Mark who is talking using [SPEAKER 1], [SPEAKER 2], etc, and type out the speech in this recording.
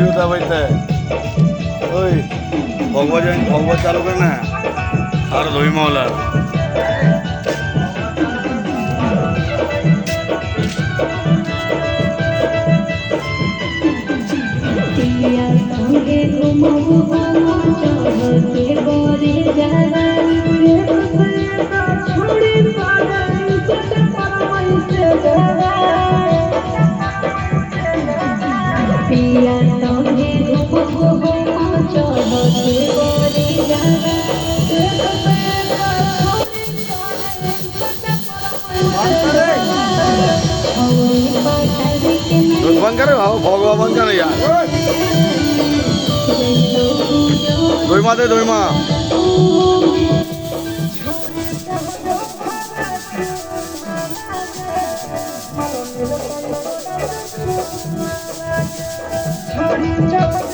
[SPEAKER 1] বুঝতে পারতে ওই ভগবত চালু করে না আর দই মহলা
[SPEAKER 2] पिया संगे घुमबो चढ़ते बड़ी जागा
[SPEAKER 1] बंद करे भगवान बंद करे यार दई मा दे दई मा
[SPEAKER 2] छोड़ी